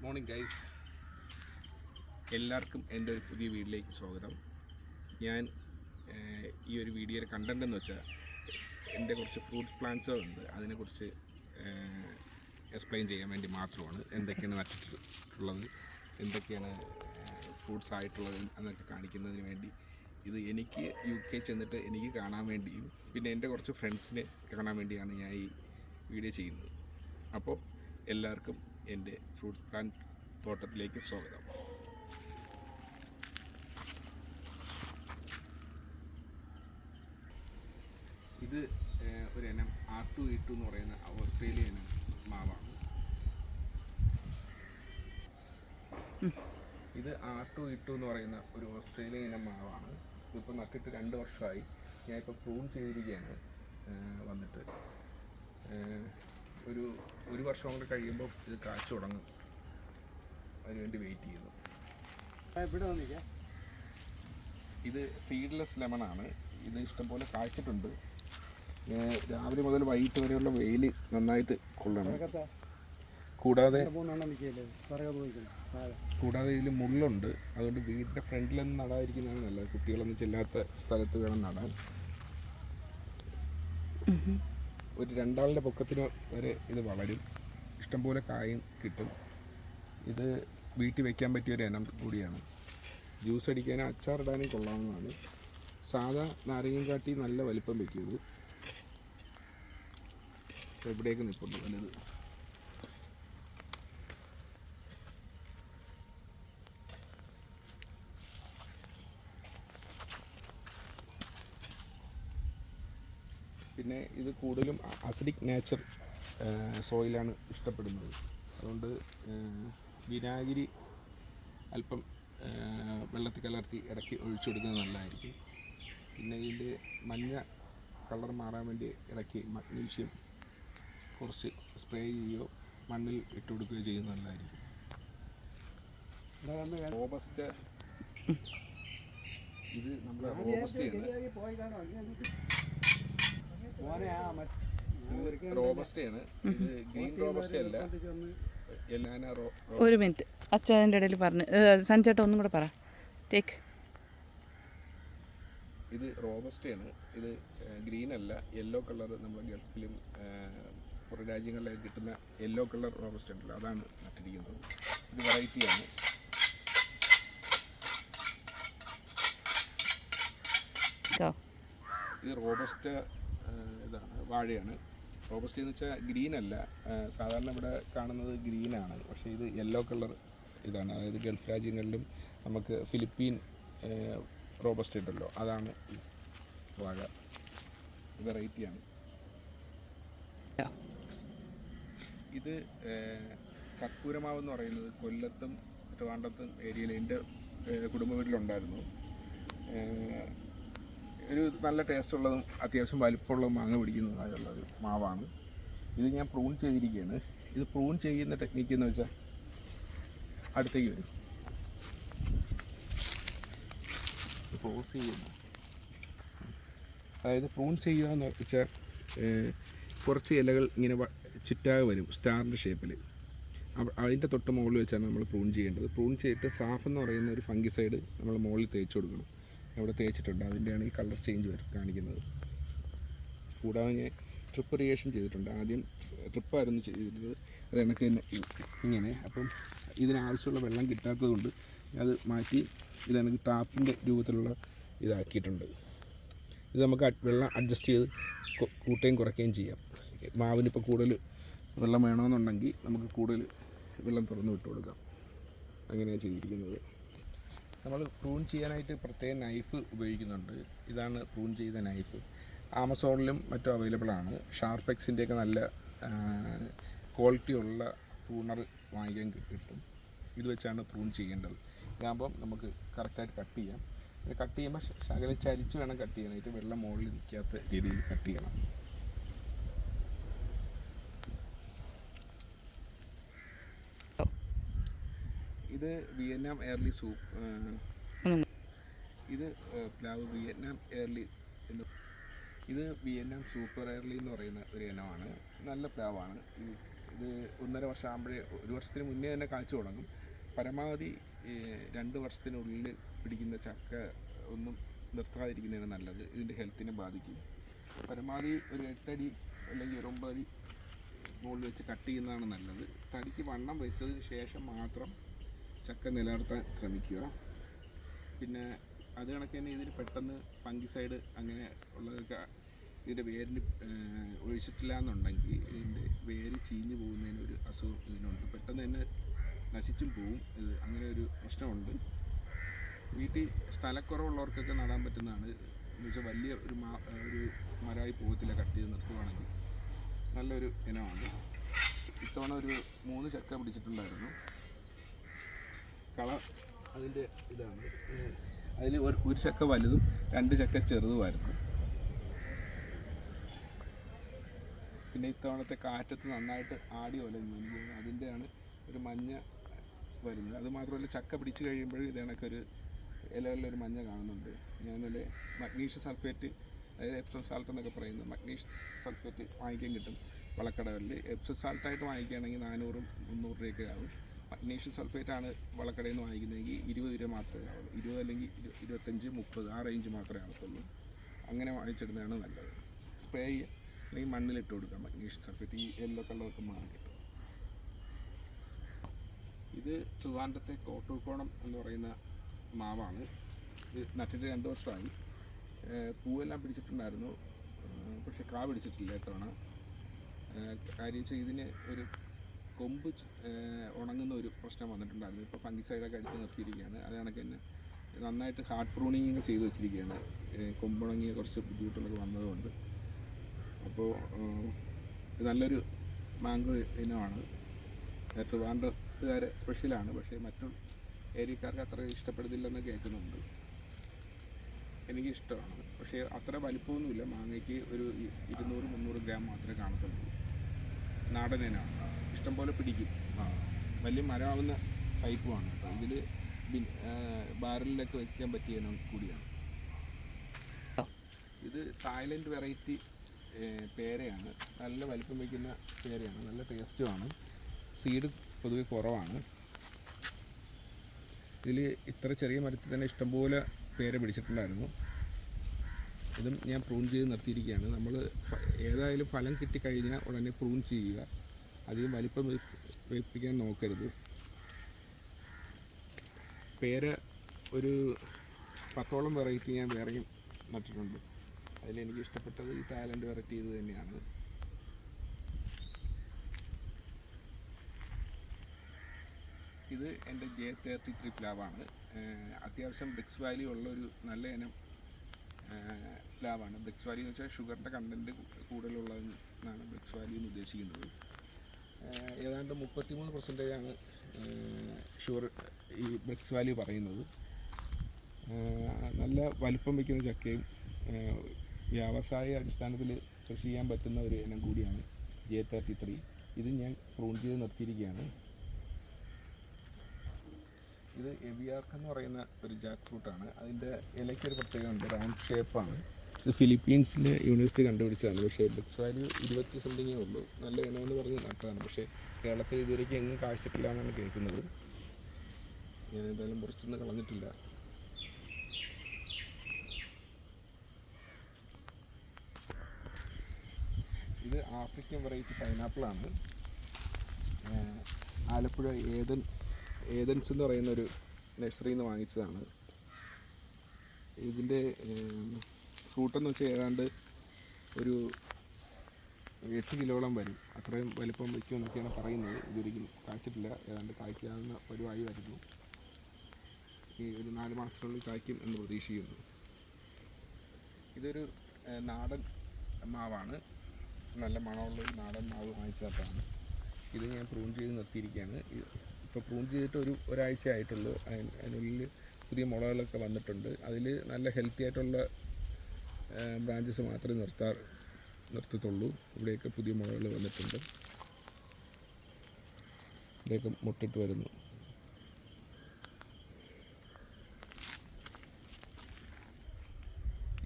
Morning guys, എല്ലാവർക്കും എൻ്റെ ഒരു പുതിയ വീഡിയോയിലേക്ക് സ്വാഗതം. ഞാൻ ഈ ഒരു വീഡിയോയുടെ കണ്ടൻ്റ് എന്ന് വെച്ചാൽ എൻ്റെ കുറച്ച് ഫ്രൂട്ട്സ് പ്ലാന്റ്സുകളുണ്ട്, അതിനെക്കുറിച്ച് എക്സ്പ്ലെയിൻ ചെയ്യാൻ വേണ്ടി മാത്രമാണ്. എന്തൊക്കെയാണ് നട്ടിട്ടുള്ളത്, എന്തൊക്കെയാണ് ഫ്രൂട്ട്സ് ആയിട്ടുള്ളത് എന്നൊക്കെ കാണിക്കുന്നതിന് വേണ്ടി. ഇത് എനിക്ക് UK ചെന്നിട്ട് എനിക്ക് കാണാൻ വേണ്ടിയും പിന്നെ എൻ്റെ കുറച്ച് ഫ്രണ്ട്സിനെ കാണാൻ വേണ്ടിയാണ് ഞാൻ ഈ വീഡിയോ ചെയ്യുന്നത്. അപ്പോൾ എല്ലാവർക്കും എൻ്റെ ഫ്രൂട്ട്സ് പ്ലാന്റ് തോട്ടത്തിലേക്ക് സ്വാഗതം. ഇത് ഒരു ഇനം R2E2 എന്ന് പറയുന്ന ഓസ്ട്രേലിയ ഇനം മാവാണ്. ഇത് R2E2 എന്ന് പറയുന്ന ഒരു ഓസ്ട്രേലിയ ഇനം മാവാണ്. ഇതിപ്പോൾ നട്ടിട്ട് 2 വർഷമായി. ഞാനിപ്പോൾ പ്രൂൺ ചെയ്തിരിക്കുകയാണ്. വന്നിട്ട് ഒരു വർഷം കൂടെ കഴിയുമ്പോൾ ഇത് കാഴ്ച തുടങ്ങും. അതിനുവേണ്ടി വെയിറ്റ് ചെയ്യുന്നു. ഇത് സീഡ്ലെസ് ലെമണാണ്. ഇത് ഇഷ്ടംപോലെ കായ്ച്ചിട്ടുണ്ട്. രാവിലെ മുതൽ വൈകിട്ട് വരെയുള്ള വെയിൽ നന്നായിട്ട് കൊള്ളണം. കൂടാതെ ഇതിൽ മുള്ളുണ്ട്. അതുകൊണ്ട് വീടിൻ്റെ ഫ്രണ്ടിലൊന്നും നടാതിരിക്കുന്നതാണ് നല്ലത്. കുട്ടികളൊന്നും ചെല്ലാത്ത സ്ഥലത്ത് വേണം നടാൻ. ഒരു 2 ആളുടെ പൊക്കത്തിന് വരെ ഇത് വളരും. ഇഷ്ടംപോലെ കായും കിട്ടും. ഇത് വീട്ടിൽ വയ്ക്കാൻ പറ്റിയ ഒരു ഇനം കൂടിയാണ്. ജ്യൂസ് അടിക്കാനും അച്ചാറിടാനും കൊള്ളാവുന്നതാണ്. സാധാ നാരങ്ങയും കാട്ടി നല്ല വലിപ്പം വയ്ക്കും. ഇത് എവിടെയൊക്കെ നിൽപ്പുണ്ട് വലുത്. പിന്നെ ഇത് കൂടുതലും അസിഡിക് നേച്ചർ സോയിലാണ് ഇഷ്ടപ്പെടുന്നത്. അതുകൊണ്ട് വിനാഗിരി അല്പം വെള്ളത്തിൽ കലർത്തി ഇടയ്ക്ക് ഒഴിച്ചു കൊടുക്കുന്നത് നല്ലതായിരിക്കും. പിന്നെ ഇതിൻ്റെ മഞ്ഞ കളർ മാറാൻ വേണ്ടി ഇടയ്ക്ക് മഗ്നീഷ്യം കുറച്ച് സ്പ്രേ ചെയ്യുകയോ മണ്ണിൽ ഇട്ട് കൊടുക്കുകയോ ചെയ്യുന്നത് നല്ലതായിരിക്കും. റോബസ്റ്റ, ഇത് നമ്മുടെ റോബസ്റ്റയാണ്. റോബസ്റ്റയാണ്. ഇത് ഗ്രീൻ റോബസ്റ്റ അല്ല. ഒരു മിനിറ്റ്, അച്ഛൻ്റെ ഇടയിൽ പറഞ്ഞു. സഞ്ജേട്ട ഒന്നും കൂടെ പറ. ടേക്ക്. ഇത് റോബസ്റ്റയാണ്. ഇത് ഗ്രീൻ അല്ല, യെല്ലോ കളർ. നമ്മുടെ ഗൾഫിലും പുറം രാജ്യങ്ങളിലൊക്കെ കിട്ടുന്ന യെല്ലോ കളർ റോബസ്റ്റ ഉണ്ടല്ലോ, അതാണ് നട്ടിരിക്കുന്നത്. ഇത് വെറൈറ്റിയാണ്. ഇത് റോബസ്റ്റ ഇതാണ്, വാഴയാണ്. റോബസ്റ്റ എന്ന് വെച്ചാൽ ഗ്രീൻ അല്ല. സാധാരണ ഇവിടെ കാണുന്നത് ഗ്രീനാണ്, പക്ഷേ ഇത് യെല്ലോ കളർ ഇതാണ്. അതായത് ഗൾഫ് രാജ്യങ്ങളിലും നമുക്ക് ഫിലിപ്പീൻ റോബസ്റ്റ ഉണ്ടല്ലോ, അതാണ് ഈ വാഴ. വെറൈറ്റിയാണ്. ഇത് കർപ്പൂരമാവ് എന്ന് പറയുന്നത് കൊല്ലത്തും ട്രിവാൻഡ്രത്തും ഏരിയയിൽ എൻ്റെ കുടുംബ വീട്ടിലുണ്ടായിരുന്നു. ഒരു നല്ല ടേസ്റ്റുള്ളതും അത്യാവശ്യം വലിപ്പമുള്ളതും മാങ്ങ പിടിക്കുന്നതായുള്ള ഒരു മാവാണ്. ഇത് ഞാൻ പ്രൂൺ ചെയ്തിരിക്കുകയാണ്. ഇത് പ്രൂൺ ചെയ്യുന്ന ടെക്നിക്ക് എന്ന് വെച്ചാൽ അടുത്തേക്ക് വരും, ക്ലോസ് ചെയ്യുന്നു. അതായത് പ്രൂൺ ചെയ്യുക എന്ന് വെച്ചാൽ കുറച്ച് ഇലകൾ ഇങ്ങനെ ചുറ്റാകെ വരും, സ്റ്റാറിൻ്റെ ഷേപ്പിൽ. അതിൻ്റെ തൊട്ട് മുകളിൽ വെച്ചാണ് നമ്മൾ പ്രൂൺ ചെയ്യേണ്ടത്. പ്രൂൺ ചെയ്തിട്ട് സാഫ് എന്ന് പറയുന്ന ഒരു ഫംഗിസൈഡ് നമ്മൾ മുകളിൽ തേച്ച് കൊടുക്കണം. അവിടെ തേച്ചിട്ടുണ്ട്, അതിൻ്റെയാണ് ഈ കളർ ചേഞ്ച് കാണിക്കുന്നത്. കൂടാതെ ഞാൻ ട്രിപ്പ് ഇറിഗേഷൻ ചെയ്തിട്ടുണ്ട്. ആദ്യം ട്രിപ്പായിരുന്നു ചെയ്തിരുന്നത്, അത് കണക്ക് തന്നെ ഇങ്ങനെ. അപ്പം ഇതിനാവശ്യമുള്ള വെള്ളം കിട്ടാത്തത് കൊണ്ട് അത് മാറ്റി ഇതെനിക്ക് ടാപ്പിൻ്റെ രൂപത്തിലുള്ള ഇതാക്കിയിട്ടുണ്ട്. ഇത് നമുക്ക് വെള്ളം അഡ്ജസ്റ്റ് ചെയ്ത് കൂട്ടുകയും കുറയ്ക്കുകയും ചെയ്യാം. മാവിനിപ്പോൾ കൂടുതൽ വെള്ളം വേണമെന്നുണ്ടെങ്കിൽ നമുക്ക് കൂടുതൽ വെള്ളം തുറന്ന് വിട്ട് കൊടുക്കാം. അങ്ങനെയാണ് ചെയ്തിരിക്കുന്നത്. നമ്മൾ പ്രൂൺ ചെയ്യാനായിട്ട് പ്രത്യേക നൈഫ് ഉപയോഗിക്കുന്നുണ്ട്. ഇതാണ് പ്രൂൺ ചെയ്ത നൈഫ്. ആമസോണിലും മറ്റും അവൈലബിൾ ആണ്. ഷാർപ്പെക്സിൻ്റെയൊക്കെ നല്ല ക്വാളിറ്റി ഉള്ള പ്രൂണർ വാങ്ങിക്കാൻ കിട്ടും. ഇത് വെച്ചാണ് പ്രൂൺ ചെയ്യേണ്ടത്. ഇതാകുമ്പം നമുക്ക് കറക്റ്റായിട്ട് കട്ട് ചെയ്യാം. കട്ട് ചെയ്യുമ്പോൾ ശകലം ചരിച്ച് വേണം കട്ട് ചെയ്യാനായിട്ട്. വെള്ളം മുകളിൽ നിൽക്കാത്ത രീതിയിൽ കട്ട് ചെയ്യണം. ഇത് വിയറ്റ്നാം എയർലി സൂപ്പ്. ഇത് പ്ലാവ് വിയറ്റ്നാം എയർലി എന്ന്. ഇത് വിയറ്റ്നാം സൂപ്പർ എയർലി എന്ന് പറയുന്ന ഒരു ഇനമാണ്. നല്ല പ്ലാവാണ്. ഈ ഇത് 1.5 വർഷം ആകുമ്പോഴേ, 1 വർഷത്തിന് മുന്നേ തന്നെ കാഴ്ച തുടങ്ങും. പരമാവധി 2 വർഷത്തിനുള്ളിൽ പിടിക്കുന്ന ചക്ക ഒന്നും നിർത്താതിരിക്കുന്നതാണ് നല്ലത്. ഇതിൻ്റെ ഹെൽത്തിനെ ബാധിക്കും. പരമാവധി ഒരു 8 അടി അല്ലെങ്കിൽ ഒരു 9 അടി മുകളിൽ വെച്ച് കട്ട് ചെയ്യുന്നതാണ് നല്ലത്. തടിക്ക് വണ്ണം വെച്ചതിന് ശേഷം മാത്രം ചക്ക നിലനിർത്താൻ ശ്രമിക്കുക. പിന്നെ അത് കണക്ക് തന്നെ ഇതിന് പെട്ടെന്ന് ഫംഗിസൈഡ് അങ്ങനെ ഉള്ളതൊക്കെ ഇതിൻ്റെ വേരിന് ഒഴിച്ചിട്ടില്ല എന്നുണ്ടെങ്കിൽ ഇതിൻ്റെ വേര് ചീഞ്ഞു പോകുന്നതിനൊരു അസുഖം ഇതിനുണ്ട്. പെട്ടെന്ന് തന്നെ നശിച്ചും പോവും. ഇത് അങ്ങനെ ഒരു പ്രശ്നമുണ്ട്. വീട്ടിൽ സ്ഥലക്കുറവുള്ളവർക്കൊക്കെ നടാൻ പറ്റുന്നതാണ്. എന്ന് വെച്ചാൽ വലിയ ഒരു മരമായി പോകത്തില്ല കട്ട് ചെയ്ത് നിർത്തുവാണെങ്കിൽ. നല്ലൊരു ഇനമാണ്. ഇത്തവണ ഒരു 3 ചക്ക പിടിച്ചിട്ടുണ്ടായിരുന്നു. കള അതിൻ്റെ ഇതാണ്. അതിൽ ഒരു ചക്ക വലുതും 2 ചക്ക ചെറുതുമായിരുന്നു. പിന്നെ ഇത്തവണത്തെ കാറ്റത്ത് നന്നായിട്ട് ആടി ഒലഞ്ഞു. അതിൻ്റെയാണ് ഒരു മഞ്ഞ വരുന്നത്. അതുമാത്രമല്ല, ചക്ക പിടിച്ച് കഴിയുമ്പോൾ ഇത് കണക്കൊരു ഇലകളിലൊരു മഞ്ഞ കാണുന്നുണ്ട്. ഞാനിന്നലെ മഗ്നീഷ്യം സൾഫേറ്റ്, അതായത് എപ്സം സാൾട്ട് എന്നൊക്കെ പറയുന്നത്, മഗ്നീഷ്യം സൾഫേറ്റ് വാങ്ങിക്കാൻ കിട്ടും വളക്കടകളിൽ. എപ്സം സാൾട്ടായിട്ട് വാങ്ങിക്കുകയാണെങ്കിൽ 400-300 രൂപയൊക്കെ ആവും. മഗ്നീഷ്യം സൾഫേറ്റാണ് വളക്കടയിൽ നിന്ന് വാങ്ങിക്കുന്നതെങ്കിൽ 20 രൂപ മാത്രമേ ആവുള്ളൂ. 20 അല്ലെങ്കിൽ 25-30 ആ റേഞ്ച് മാത്രമേ ആവത്തുള്ളൂ. അങ്ങനെ വാങ്ങിച്ചിടുന്നതാണ് നല്ലത്. സ്പ്രേ ചെയ്യുക അല്ലെങ്കിൽ മണ്ണിലിട്ട് കൊടുക്കാം മഗ്നീഷ്യം സൾഫേറ്റ്. ഈ യെല്ലോ കളറൊക്കെ മാറി കിട്ടും. ഇത് ട്രിവാൻഡ്രത്തെ കോട്ടൂർക്കോണം എന്ന് പറയുന്ന മാവാണ്. ഇത് നട്ടിട്ട് 2 വർഷമായി. പൂവെല്ലാം പിടിച്ചിട്ടുണ്ടായിരുന്നു, പക്ഷെ കാ പിടിച്ചിട്ടില്ല ഇത്തവണ. കാര്യം വെച്ചാൽ ഇതിന് ഒരു കൊമ്പ് ഉണങ്ങുന്ന ഒരു പ്രശ്നം വന്നിട്ടുണ്ടായിരുന്നു. ഇപ്പോൾ ഫംഗിസൈഡൊക്കെ അടിച്ച് നിർത്തിയിരിക്കുകയാണ്. അത് കണക്ക് തന്നെ നന്നായിട്ട് ഹാർഡ് പ്രൂണിങ് ചെയ്ത് വെച്ചിരിക്കുകയാണ്. കൊമ്പുണങ്ങിയ കുറച്ച് ബുദ്ധിമുട്ടുകളൊക്കെ വന്നതുകൊണ്ട്. അപ്പോൾ ഇത് നല്ലൊരു മാംഗോ ഇനമാണ്. ട്രിവാൻഡ്രത്തുകാർ സ്പെഷ്യലാണ്, പക്ഷേ മറ്റു ഏരിയക്കാർക്ക് അത്ര ഇഷ്ടപ്പെടുന്നില്ലെന്ന് കേൾക്കുന്നുണ്ട്. എനിക്കിഷ്ടമാണ്, പക്ഷേ അത്ര വലിപ്പമൊന്നുമില്ല. മാങ്ങയ്ക്ക് ഒരു 200-300 ഗ്രാം മാത്രമേ കാണത്തുള്ളൂ. നാടൻ ഇനമാണ്. ഇഷ്ടംപോലെ പിടിക്കും. വലിയ മരമാവുന്ന ടൈപ്പുമാണ്. അപ്പോൾ ഇതിൽ ബാരലിലൊക്കെ വയ്ക്കാൻ പറ്റിയ ഇനം കൂടിയാണ്. ഇത് തായ്ലൻഡ് വെറൈറ്റി പേരയാണ്. നല്ല വലിപ്പം വയ്ക്കുന്ന പേരയാണ്. നല്ല ടേസ്റ്റുമാണ്. സീഡ് പൊതുവെ കുറവാണ്. ഇതിൽ ഇത്ര ചെറിയ മരത്തിൽ തന്നെ ഇഷ്ടംപോലെ പേര പിടിച്ചിട്ടുണ്ടായിരുന്നു. ഇതും ഞാൻ പ്രൂൺ ചെയ്ത് നിർത്തിയിരിക്കുകയാണ്. നമ്മൾ ഏതായാലും ഫലം കിട്ടിക്കഴിഞ്ഞാൽ ഉടനെ പ്രൂൺ ചെയ്യുക. അധികം വലിപ്പം വെപ്പിക്കാൻ നോക്കരുത്. പേര ഒരു 10ഓളം വെറൈറ്റി ഞാൻ വേറെയും നട്ടിട്ടുണ്ട്. അതിലെനിക്ക് ഇഷ്ടപ്പെട്ടത് ഈ തായ്ലൻഡ് വെറൈറ്റി ഇത് തന്നെയാണ്. ഇത് എൻ്റെ J33 പ്ലാവാണ്. അത്യാവശ്യം ബ്രിക്സ് വാല്യൂ ഉള്ളൊരു നല്ല ഇനം പ്ലാവാണ്. ബ്രിക്സ് വാല്യൂ എന്ന് വെച്ചാൽ ഷുഗറിൻ്റെ കണ്ടൻറ്റ് കൂടുതലുള്ളതെന്നാണ് ബ്രിക്സ് വാല്യൂ എന്ന് ഉദ്ദേശിക്കുന്നത്. ഏതാണ്ട് 33% ഷുഗർ ഈ ബ്രിക്സ് വാല്യൂ പറയുന്നത്. നല്ല വലിപ്പം വയ്ക്കുന്ന ചക്കയും വ്യാവസായിക അടിസ്ഥാനത്തിൽ കൃഷി ചെയ്യാൻ പറ്റുന്ന ഒരു ഇനം കൂടിയാണ് J33. ഇത് ഞാൻ പ്രൂൺ ചെയ്ത് നിർത്തിയിരിക്കുകയാണ്. ഇത് എവിയാർക്ക് എന്ന് പറയുന്ന ഒരു ജാക്ക് ഫ്രൂട്ടാണ്. അതിൻ്റെ ഇലയ്ക്കൊരു പ്രത്യേകതയുണ്ട്, റൗണ്ട് ഷേപ്പാണ്. ഇത് ഫിലിപ്പീൻസിലെ യൂണിവേഴ്സിറ്റി കണ്ടുപിടിച്ചതാണ്. പക്ഷേ ബ്രിക്സ് വാല്യൂ 20 സംതിങ്ങേ ഉള്ളൂ. നല്ല ഇനമെന്ന് പറഞ്ഞ് നട്ടതാണ്. പക്ഷേ കേരളത്തിൽ ഇതുവരേക്കും എങ്ങും കാഴ്ചക്കില്ല എന്നാണ് കേൾക്കുന്നത്. ഞാൻ എന്തായാലും മുറിച്ചൊന്നും കളഞ്ഞിട്ടില്ല. ഇത് ആഫ്രിക്കൻ വെറൈറ്റി പൈനാപ്പിളാണ്. ആലപ്പുഴ ഏതൻസ് എന്ന് പറയുന്നൊരു നഴ്സറിയിൽ നിന്ന് വാങ്ങിച്ചതാണ്. ഇതിൻ്റെ ഫ്രൂട്ടെന്ന് വെച്ചാൽ ഏതാണ്ട് ഒരു 8 കിലോളം വരും. അത്രയും വലിപ്പം വയ്ക്കുമെന്നൊക്കെയാണ് പറയുന്നത്. ഇതൊരിക്കലും കായ്ച്ചിട്ടില്ല. ഏതാണ്ട് കായ്ക്കാവുന്ന പരുവായി വരുന്നു. ഈ ഒരു 4 മാസത്തിനുള്ളിൽ കായ്ക്കും എന്ന് പ്രതീക്ഷിക്കുന്നു. ഇതൊരു നാടൻ മാവാണ്. നല്ല മണമുള്ളൊരു നാടൻ മാവ് വാങ്ങിച്ചതാണ്. ഇത് ഞാൻ പ്രൂൺ ചെയ്ത് നിർത്തിയിരിക്കുകയാണ്. ഇപ്പോൾ പ്രൂൺ ചെയ്തിട്ട് ഒരാഴ്ച ആയിട്ടുള്ളൂ. അതിനുള്ളിൽ പുതിയ മുളകളൊക്കെ വന്നിട്ടുണ്ട്. അതിൽ നല്ല ഹെൽത്തി ആയിട്ടുള്ള ബ്രാഞ്ചസ് മാത്രമേ നിർത്തത്തുള്ളൂ. ഇവിടെയൊക്കെ പുതിയ മുളകൾ വന്നിട്ടുണ്ട്. ഇവിടെയൊക്കെ മുട്ടിട്ട് വരുന്നു.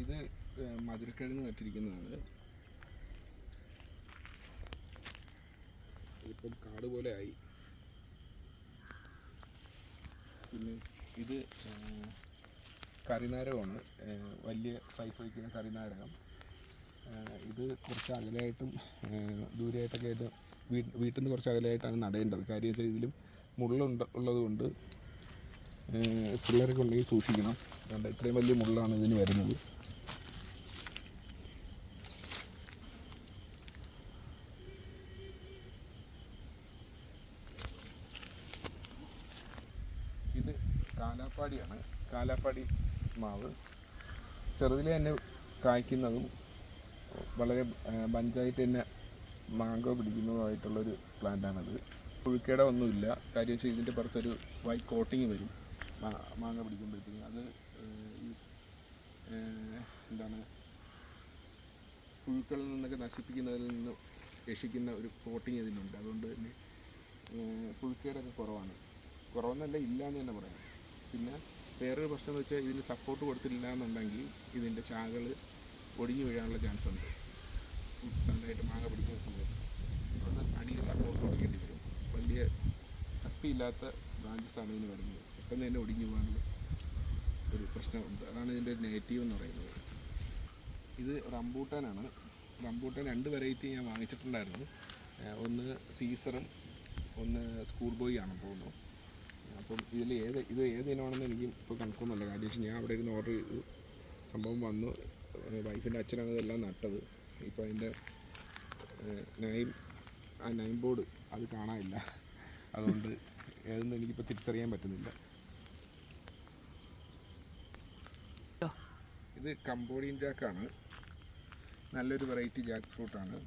ഇത് മധുരക്കിഴങ്ങ് നട്ടിരിക്കുന്നതാണ്. ഇപ്പോൾ ഇപ്പം കാട് പോലെ ആയി. പിന്നെ ഇത് കരിനാരകമാണ്, വലിയ സൈസ് വയ്ക്കുന്ന കരിനാരകം. ഇത് കുറച്ച് അകലെയായിട്ടും ദൂരെയായിട്ടൊക്കെ ആയിട്ട് വീട്ടിൽ നിന്ന് കുറച്ച് അകലെയായിട്ടാണ് നടേണ്ടത്. കാര്യം വെച്ചാൽ ഇതിലും ഉള്ളതുകൊണ്ട് പിള്ളേരൊക്കെ ഉണ്ടെങ്കിൽ സൂക്ഷിക്കണം. അതുകൊണ്ട് ഇത്രയും വലിയ മുള്ളാണ് ഇതിന് വരുന്നത്. ഇത് കാലാപ്പാടിയാണ്, കാലാപ്പാടി മാവ്. ചെറുതിലെ തന്നെ കായ്ക്കുന്നതും വളരെ ബഞ്ചായിട്ട് തന്നെ മാങ്കോ പിടിക്കുന്നതുമായിട്ടുള്ളൊരു പ്ലാന്റാണത്. പുഴുക്കേട ഒന്നുമില്ല. കാര്യം വെച്ചാൽ ഇതിൻ്റെ പുറത്തൊരു വൈറ്റ് കോട്ടിങ് വരും മാങ്ങ പിടിക്കുമ്പോഴത്തേക്കും. അത് ഈ എന്താണ് പുഴുക്കളിൽ നിന്നൊക്കെ നശിപ്പിക്കുന്നതിൽ നിന്ന് രക്ഷിക്കുന്ന ഒരു കോട്ടിങ് ഇതിനുണ്ട്. അതുകൊണ്ട് തന്നെ പുഴുക്കേടൊക്കെ കുറവെന്നല്ല, ഇല്ല എന്ന് തന്നെ പറയാം. പിന്നെ വേറൊരു പ്രശ്നം എന്ന് വെച്ചാൽ ഇതിന് സപ്പോർട്ട് കൊടുത്തില്ല എന്നുണ്ടെങ്കിൽ ഇതിൻ്റെ ശാഖകൾ ഒടിഞ്ഞു വീഴാനുള്ള ചാൻസ് ഉണ്ട്. നന്നായിട്ട് മാങ്ങ പിടിക്കുന്ന സമയത്ത് അത് അടിയിൽ സപ്പോർട്ട് കൊടുക്കേണ്ടി വരും. വലിയ കപ്പിയില്ലാത്ത ബ്രാഞ്ചസാണ് ഇതിന് വരുന്നത്. പെട്ടെന്ന് തന്നെ ഒടിഞ്ഞു പോകാനുള്ള ഒരു പ്രശ്നമുണ്ട്. അതാണ് ഇതിൻ്റെ ഒരു നെഗറ്റീവ് എന്ന് പറയുന്നത്. ഇത് റംബൂട്ടാനാണ്. റംബൂട്ടാൻ 2 വെറൈറ്റി ഞാൻ വാങ്ങിച്ചിട്ടുണ്ടായിരുന്നു. ഒന്ന് സീസറും ഒന്ന് സ്കൂൾ ബോയ് ആണ് തോന്നുന്നു. അപ്പം ഇത് ഏത് ഇനമാണെന്ന് എനിക്ക് ഇപ്പോൾ കൺഫേം അല്ല. കാര്യം വെച്ചാൽ ഞാൻ അവിടെ ഇരുന്ന് ഓർഡർ ചെയ്തു, സംഭവം വന്നു. വൈഫിൻ്റെ അച്ഛനാണ് ഇതെല്ലാം നട്ടത്. ഇപ്പോൾ അതിൻ്റെ നൈം ബോർഡ് അത് കാണാനില്ല. അതുകൊണ്ട് ഏതൊന്നും എനിക്കിപ്പോൾ തിരിച്ചറിയാൻ പറ്റുന്നില്ല. ഇത് കംബോഡിയൻ ജാക്കാണ്. നല്ലൊരു വെറൈറ്റി ജാക്ക് ഫ്രൂട്ടാണ്.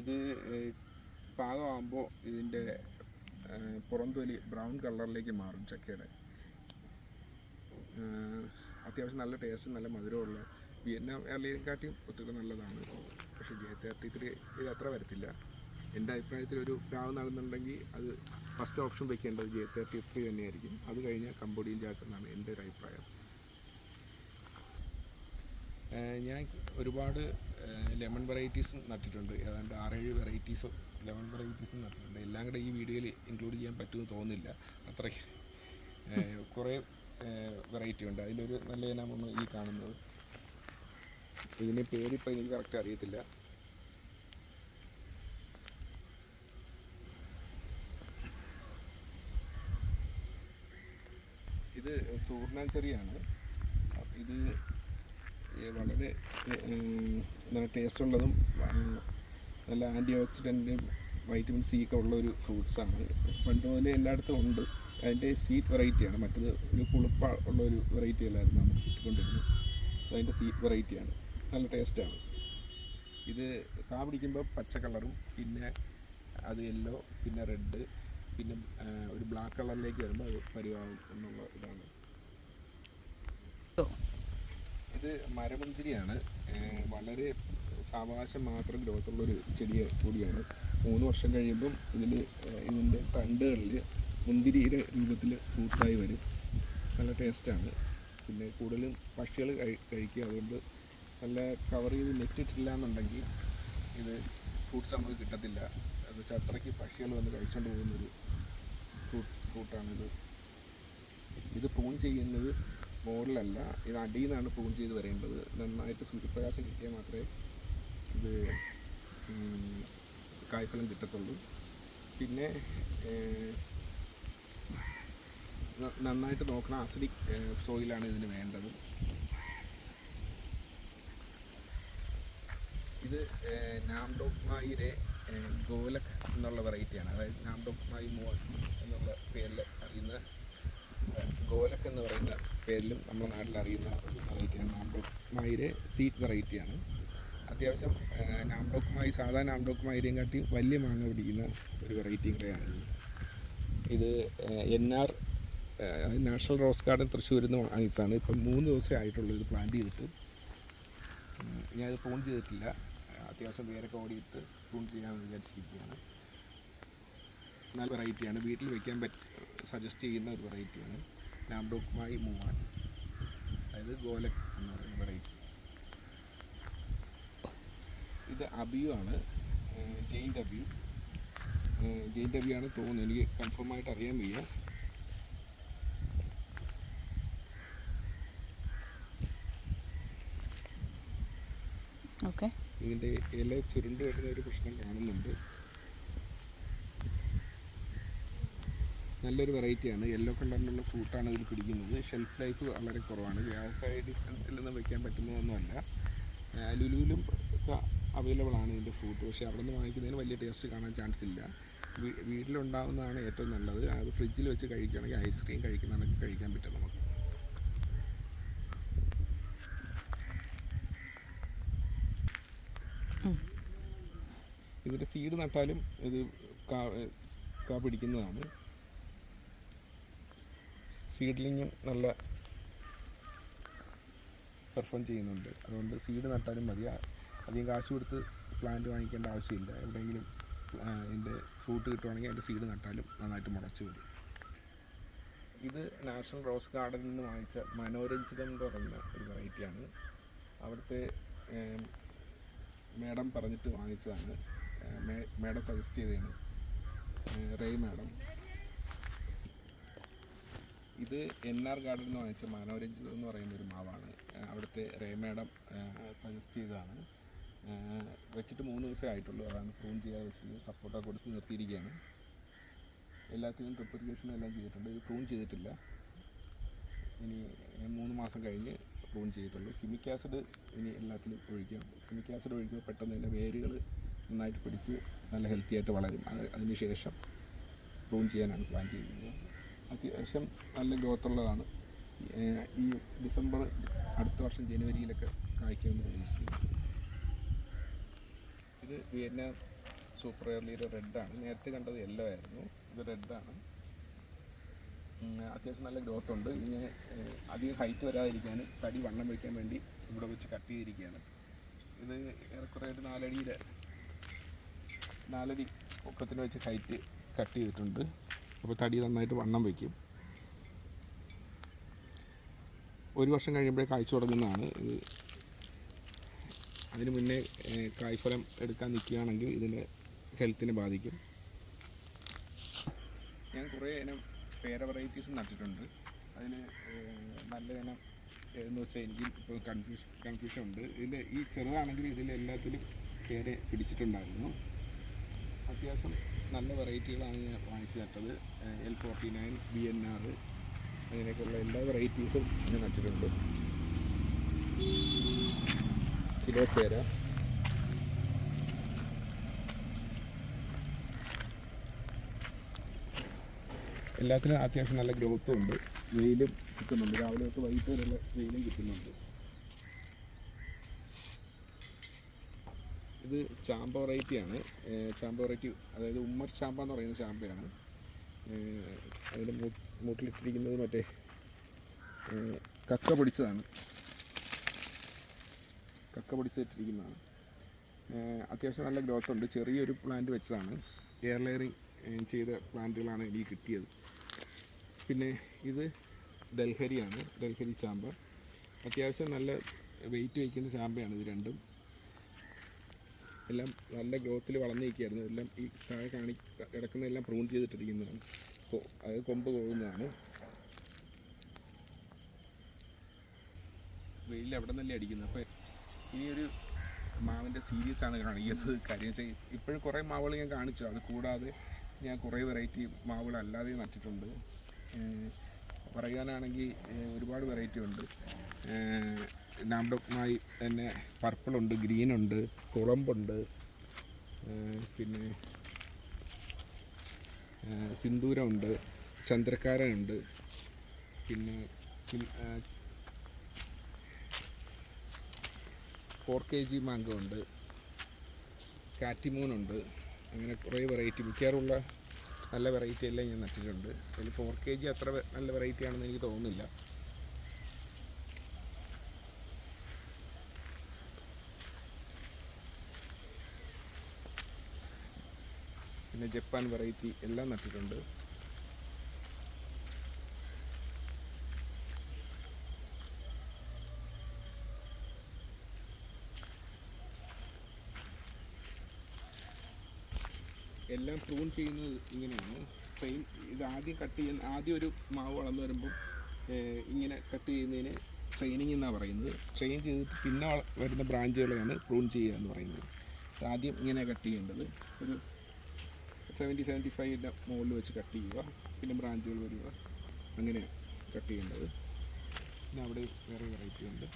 ഇത് പാകമാകുമ്പോൾ ഇതിൻ്റെ പുറംതൊലി ബ്രൗൺ കളറിലേക്ക് മാറും ചക്കയുടെ. അത്യാവശ്യം നല്ല ടേസ്റ്റ്, നല്ല മധുരമുള്ള വിയറ്റ്നാം എയർലൈനെക്കാട്ടിയും ഒത്തിരി നല്ലതാണ്. പക്ഷേ J33 ഇത് അത്ര വരത്തില്ല. എൻ്റെ അഭിപ്രായത്തിൽ ഒരു പ്ലാവ് നടന്നുണ്ടെങ്കിൽ അത് ഫസ്റ്റ് ഓപ്ഷൻ വെക്കേണ്ടത് J33 തന്നെയായിരിക്കും. അത് കഴിഞ്ഞാൽ കംബോഡിയൻ ജാക്ക് എന്നാണ് എൻ്റെ ഒരു അഭിപ്രായം. ഞാൻ ഒരുപാട് ലെമൺ വെറൈറ്റീസ് നട്ടിട്ടുണ്ട്. ഏതാണ്ട് 6-7 വെറൈറ്റീസ് ലെമൺ വെറൈറ്റീസും നട്ടിട്ടുണ്ട്. എല്ലാം കൂടെ ഈ വീഡിയോയിൽ ഇൻക്ലൂഡ് ചെയ്യാൻ പറ്റുമെന്ന് തോന്നുന്നില്ല. അത്രയ്ക്ക് കുറേ വെറൈറ്റി ഉണ്ട്. അതിലൊരു നല്ല ഇനമാണ് ഈ കാണുന്നത്. ഇതിൻ്റെ പേരിപ്പോൾ എനിക്ക് കറക്റ്റ് അറിയത്തില്ല. ഇത് സൂർണാൻ ചെറിയാണ്. ഇത് വളരെ നല്ല ടേസ്റ്റുള്ളതും നല്ല ആൻറ്റി ഓക്സിഡൻറ്റും വൈറ്റമിൻ സി ഒക്കെ ഉള്ളൊരു ഫ്രൂട്ട്സാണ്. പണ്ട് പോലെ എല്ലായിടത്തും ഉണ്ട്. അതിൻ്റെ സ്വീറ്റ് വെറൈറ്റിയാണ്. മറ്റത് ഒരു പുളിപ്പ ഉള്ളൊരു വെറൈറ്റി അല്ലായിരുന്നു നമുക്ക് കിട്ടിക്കൊണ്ടിരുന്നത്. അതിൻ്റെ സ്വീറ്റ് വെറൈറ്റിയാണ്. നല്ല ടേസ്റ്റാണ്. ഇത് കാ പിടിക്കുമ്പോൾ പച്ച കളറും പിന്നെ അത് യെല്ലോ പിന്നെ റെഡ് പിന്നെ ഒരു ബ്ലാക്ക് കളറിലേക്ക് വരുമ്പോൾ അത് പരിവാകും എന്നുള്ള ഇതാണ്. ഇത് മരമുന്തിരിയാണ്. വളരെ സാവകാശം മാത്രം ഗ്രോത്തുള്ളൊരു ചെടിയെ കൂടിയാണ്. 3 വർഷം കഴിയുമ്പം ഇതിൻ്റെ തണ്ടുകളിൽ മുന്തിരിയുടെ രൂപത്തിൽ ഫ്രൂട്ട്സായി വരും. നല്ല ടേസ്റ്റാണ്. പിന്നെ കൂടുതലും പക്ഷികൾ കഴിക്കുക. അതുകൊണ്ട് നല്ല കവർ ചെയ്ത് നെറ്റിട്ടില്ല എന്നുണ്ടെങ്കിൽ ഇത് ഫ്രൂട്ട്സ് നമുക്ക് കിട്ടത്തില്ല. എന്ന് വെച്ചാൽ അത്രയ്ക്ക് പക്ഷികൾ വന്ന് കഴിച്ചുകൊണ്ട് പോകുന്നൊരു ഫ്രൂട്ടാണിത്. ഇത് പ്രൂൺ ചെയ്യുന്നത് മുകളിലല്ല, ഇത് അടിയിൽ നിന്നാണ് പ്രൂൺ ചെയ്ത് വരേണ്ടത്. നന്നായിട്ട് സൂര്യപ്രകാശം കിട്ടിയാൽ മാത്രമേ ഇത് കായ്ഫലം കിട്ടത്തുള്ളൂ. പിന്നെ നന്നായിട്ട് നോക്കണം. അസിഡിക് സോയിലാണ് ഇതിന് വേണ്ടത്. ഇത് നാംഡോക്മായിലെ ഗോലക് എന്നുള്ള വെറൈറ്റിയാണ്. അതായത് നാംഡോക്മായി മോൾ എന്നുള്ള പേരിൽ അറിയുന്ന ഗോലക് എന്ന് പറയുന്ന പേരിലും നമ്മുടെ നാട്ടിൽ അറിയുന്ന ഒരു വെറൈറ്റിയാണ്. നാംഡോക്മായിലെ സീഡ് വെറൈറ്റിയാണ്. അത്യാവശ്യം സാധാരണ നാംഡോക്മായിരെയും കാട്ടി വലിയ മാങ്ങ പിടിക്കുന്ന ഒരു വെറൈറ്റിയും കൂടെയാണിത്. ഇത് NR നാഷണൽ റോസ് ഗാർഡൻ തൃശ്ശൂരിൽ നിന്ന് വാങ്ങിച്ചതാണ്. ഇപ്പം 3 ദിവസമേ ആയിട്ടുള്ളൂ ഇത് പ്ലാന്റ് ചെയ്തിട്ട്. ഞാനിത് പ്രൂൺ ചെയ്തിട്ടില്ല. അത്യാവശ്യം വേരൊക്കെ ഓടിയിട്ട് പ്രൂൺ ചെയ്യാമെന്ന് വിചാരിച്ചിരിക്കുകയാണ്. നല്ല വെറൈറ്റിയാണ്. വീട്ടിൽ വയ്ക്കാൻ സജസ്റ്റ് ചെയ്യുന്ന ഒരു വെറൈറ്റിയാണ് നാംഡോക്മായി മൂവാൻ, അതായത് ഗോലക് എന്ന് പറയുന്ന വെറൈറ്റി. ഇത് അബിയു ആണ്, ജെയിൻ്റ് അബിയു. ജെയിൻ രവിയാണ് തോന്നുന്നു, എനിക്ക് കൺഫേം ആയിട്ട് അറിയാൻ വയ്യ. ഓക്കെ, ഇതിൻ്റെ ഇല ചുരുണ്ട് വരുന്ന ഒരു പ്രശ്നം കാണുന്നുണ്ട്. നല്ലൊരു വെറൈറ്റിയാണ്, യെല്ലോ കളറിലുള്ള ഫ്രൂട്ടാണ് ഇതിൽ പിടിക്കുന്നത്. ഷെൽഫ് ലൈഫ് വളരെ കുറവാണ്, വ്യവസായ ഡിസ്റ്റൻസിൽ നിന്ന് വയ്ക്കാൻ പറ്റുന്നതൊന്നുമല്ല. ലുലുവിലും ഒക്കെ അവൈലബിൾ ആണ് ഇതിൻ്റെ ഫ്രൂട്ട്, പക്ഷേ അവിടെ നിന്ന് വാങ്ങിക്കുന്നതിന് വലിയ ടേസ്റ്റ് കാണാൻ ചാൻസ് ഇല്ല. വീട്ടിലുണ്ടാകുന്നതാണ് ഏറ്റവും നല്ലത്. അത് ഫ്രിഡ്ജിൽ വെച്ച് കഴിക്കുകയാണെങ്കിൽ ഐസ്ക്രീം കഴിക്കുന്നതൊക്കെ കഴിക്കാൻ പറ്റും നമുക്ക്. ഇതിൻ്റെ സീഡ് നട്ടാലും ഇത് കാ പിടിക്കുന്നതാണ്. സീഡ്ലിങ്ങും നല്ല പെർഫോം ചെയ്യുന്നുണ്ട്. അതുകൊണ്ട് സീഡ് നട്ടാലും മതി, അധികം കാശ് കൊടുത്ത് പ്ലാന്റ് വാങ്ങിക്കേണ്ട ആവശ്യമില്ല. എവിടെയെങ്കിലും ഇതിൻ്റെ ഫ്രൂട്ട് കിട്ടുവാണെങ്കിൽ അതിൻ്റെ സീഡ് നട്ടാലും നന്നായിട്ട് മുളച്ച് വരും. ഇത് നാഷണൽ റോസ് ഗാർഡനിൽ നിന്ന് വാങ്ങിച്ച മനോരഞ്ജിതം എന്ന് പറയുന്ന ഒരു വെറൈറ്റിയാണ്. അവിടുത്തെ മേഡം പറഞ്ഞിട്ട് വാങ്ങിച്ചതാണ്, മേഡം സജസ്റ്റ് ചെയ്തതാണ്, റേ മേഡം. ഇത് NR ഗാർഡനിൽ നിന്ന് വാങ്ങിച്ച മനോരഞ്ജിതം എന്ന് പറയുന്ന ഒരു മാവാണ്. അവിടുത്തെ റേ മേഡം സജസ്റ്റ് ചെയ്തതാണ്. വെച്ചിട്ട് 3 ദിവസമേ ആയിട്ടുള്ളൂ. അതാണ് പ്രൂൺ ചെയ്യാതെ വെച്ചിട്ട് സപ്പോർട്ടൊക്കെ കൊടുത്ത് നിർത്തിയിരിക്കുകയാണ്. എല്ലാത്തിനും ട്രിപ്പ് ഇറിഗേഷനും എല്ലാം ചെയ്തിട്ടുണ്ട്. ഇത് പ്രൂൺ ചെയ്തിട്ടില്ല, ഇനി 3 മാസം കഴിഞ്ഞ് പ്രൂൺ ചെയ്തിട്ടുള്ളൂ. ഹ്യൂമിക് ആസിഡ് ഇനി എല്ലാത്തിലും ഒഴിക്കാം. ഹ്യൂമിക് ആസിഡ് ഒഴിക്കുമ്പോൾ പെട്ടെന്ന് തന്നെ വേരുകൾ നന്നായിട്ട് പിടിച്ച് നല്ല ഹെൽത്തി ആയിട്ട് വളരും. അതിന് ശേഷം പ്രൂൺ ചെയ്യാനാണ് പ്ലാൻ ചെയ്യുന്നത്. അത്യാവശ്യം നല്ല ഗ്രോത്തുള്ളതാണ്. ഈ ഡിസംബർ അടുത്ത വർഷം ജനുവരിയിലൊക്കെ കായ്ക്കുമെന്ന് പ്രതീക്ഷിക്കുന്നു. ഇത് വിയറ്റ്നാം സൂപ്പർ എയർലിയുടെ റെഡാണ്. നേരത്തെ കണ്ടത് യെല്ലോ ആയിരുന്നു, ഇത് റെഡാണ്. അത്യാവശ്യം നല്ല ഗ്രോത്ത് ഉണ്ട്. ഇങ്ങനെ അധികം ഹൈറ്റ് വരാതിരിക്കാൻ തടി വണ്ണം വയ്ക്കാൻ വേണ്ടി ഇവിടെ വെച്ച് കട്ട് ചെയ്തിരിക്കുകയാണ്. ഇത് ഏറെക്കുറെ ഒരു 4 അടി പൊക്കത്തിന് വെച്ച് ഹൈറ്റ് കട്ട് ചെയ്തിട്ടുണ്ട്. അപ്പോൾ തടി നന്നായിട്ട് വണ്ണം വയ്ക്കും. 1 വർഷം കഴിയുമ്പോഴേ കായ്ച്ചു തുടങ്ങുന്നതാണ് ഇത്. അതിന് മുന്നേ കായ്ഫലം എടുക്കാൻ നിൽക്കുകയാണെങ്കിൽ ഇതിൻ്റെ ഹെൽത്തിനെ ബാധിക്കും. ഞാൻ കുറേ ഇനം പേര വെറൈറ്റീസ് നട്ടിട്ടുണ്ട്. അതിൽ നല്ല ഇനം എന്ന് വെച്ചാൽ എനിക്ക് ഇപ്പോൾ കൺഫ്യൂഷൻ ഉണ്ട്. ഇതിൽ ഈ ചെറുതാണെങ്കിൽ ഇതിലെല്ലാത്തിലും പേര പിടിച്ചിട്ടുണ്ടായിരുന്നു. അത്യാവശ്യം നല്ല വെറൈറ്റികളാണ് ഞാൻ വാങ്ങിച്ച് നട്ടത്. L49, BNR അങ്ങനെയൊക്കെയുള്ള എല്ലാ വെറൈറ്റീസും ഞാൻ നട്ടിട്ടുണ്ട്. കിലോ പേര എല്ലാത്തിനും അത്യാവശ്യം നല്ല ഗ്രോത്തും ഉണ്ട്, വെയിലും കിട്ടുന്നുണ്ട്. രാവിലെ തൊട്ട് വൈകിട്ട് വരെയുള്ള വെയിലും കിട്ടുന്നുണ്ട്. ഇത് ചാമ്പ വെറൈറ്റിയാണ്. ചാമ്പ വെറൈറ്റി അതായത് ഉമ്മർ ചാമ്പ എന്ന് പറയുന്ന ചാമ്പയാണ്. അതിൻ്റെ മൂട്ടിലിട്ടിരിക്കുന്നത് മറ്റേ കക്ക പൊടിച്ചതാണ്, കക്ക പൊടിച്ചിട്ടിരിക്കുന്നതാണ്. അത്യാവശ്യം നല്ല ഗ്രോത്ത് ഉണ്ട്. ചെറിയൊരു പ്ലാന്റ് വെച്ചതാണ്, എയർ ലെയറിങ് ചെയ്ത പ്ലാന്റുകളാണ് എനിക്ക് കിട്ടിയത്. പിന്നെ ഇത് ഡൽഹരിയാണ്, ഡൽഹരി ചാമ്പ. അത്യാവശ്യം നല്ല വെയിറ്റ് വയ്ക്കുന്ന ചാമ്പയാണ് ഇത് രണ്ടും. എല്ലാം നല്ല ഗ്രോത്തിൽ വളർന്നു നിൽക്കുകയായിരുന്നു. എല്ലാം ഈ താഴെ കിടക്കുന്നതെല്ലാം പ്രൂൺ ചെയ്തിട്ടിരിക്കുന്നതാണ്, അത് കൊമ്പ് പോകുന്നതാണ്. വെയിൽ അവിടെ നിന്നല്ലേ അടിക്കുന്നത്. അപ്പോൾ ഇനിയൊരു മാവിൻ്റെ സീരീസ് ആണ് കാണിക്കുന്നത്. കാര്യം വെച്ചാൽ ഇപ്പോഴും കുറേ മാവുകൾ ഞാൻ കാണിച്ചു. അത് കൂടാതെ ഞാൻ കുറേ വെറൈറ്റി മാവുകൾ അല്ലാതെ നട്ടിട്ടുണ്ട്. പറയാനാണെങ്കിൽ ഒരുപാട് വെറൈറ്റി ഉണ്ട്. നാംഡോക്മായി തന്നെ പർപ്പിളുണ്ട്, ഗ്രീനുണ്ട്, കുളമ്പുണ്ട്, പിന്നെ സിന്ദൂരമുണ്ട്, ചന്ദ്രക്കാരനുണ്ട്, പിന്നെ 4 kg മാങ്കോ ഉണ്ട്, കാറ്റിമൂനുണ്ട്. അങ്ങനെ കുറേ വെറൈറ്റി, മിക്കവാറുള്ള നല്ല വെറൈറ്റി എല്ലാം ഞാൻ നട്ടിട്ടുണ്ട്. അതിൽ 4 kg അത്ര നല്ല വെറൈറ്റി ആണെന്ന് എനിക്ക് തോന്നുന്നില്ല. പിന്നെ ജപ്പാൻ വെറൈറ്റി എല്ലാം നട്ടിട്ടുണ്ട്. എല്ലാം പ്രൂൺ ചെയ്യുന്നത് ഇങ്ങനെയാണ്. ട്രെയിൻ ഇത് ആദ്യം കട്ട് ചെയ്യുന്ന ആദ്യം ഒരു മാവ് വളർന്നു വരുമ്പം ഇങ്ങനെ കട്ട് ചെയ്യുന്നതിന് ട്രെയിനിങ് എന്നാണ് പറയുന്നത്. ട്രെയിൻ ചെയ്തിട്ട് പിന്നെ വരുന്ന ബ്രാഞ്ചുകളെയാണ് പ്രൂൺ ചെയ്യുക എന്ന് പറയുന്നത്. ആദ്യം ഇങ്ങനെ കട്ട് ചെയ്യേണ്ടത് ഒരു 70-75 മുകളിൽ വെച്ച് കട്ട് ചെയ്യുക, പിന്നെ ബ്രാഞ്ചുകൾ വരിക, അങ്ങനെ കട്ട് ചെയ്യേണ്ടത്. പിന്നെ അവിടെ വേറെ വെറൈറ്റി ഉണ്ട്.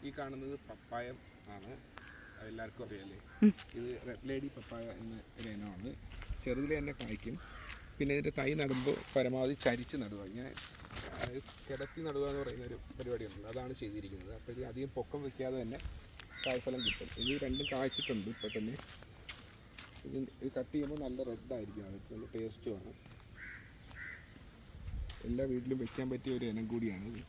ഈ കാണുന്നത് പപ്പായം ആണ്, അതെല്ലാവർക്കും അറിയാമല്ലേ. ഇത് റെഡ് ലേഡി പപ്പായ എന്ന ഒരു ഇനമാണ്. ചെറുതിൽ തന്നെ കായ്ക്കും. പിന്നെ ഇതിൻ്റെ തൈ നടുമ്പോൾ പരമാവധി ചരിച്ച് നടുക, ഇങ്ങനെ കിടത്തി നടുക എന്ന് പറയുന്ന ഒരു പരിപാടിയുണ്ടല്ലോ, അതാണ് ചെയ്തിരിക്കുന്നത്. അപ്പോൾ ഇത് അധികം പൊക്കം വയ്ക്കാതെ തന്നെ കായ്ഫലം കിട്ടും. ഇത് രണ്ടും കായ്ച്ചിട്ടുണ്ട് ഇപ്പോൾ തന്നെ. ഇത് കട്ട് ചെയ്യുമ്പോൾ നല്ല റെഡായിരിക്കും, അത് നല്ല ടേസ്റ്റുമാണ്. എല്ലാ വീട്ടിലും വെക്കാൻ പറ്റിയ ഒരു ഇനം കൂടിയാണ് ഇത്.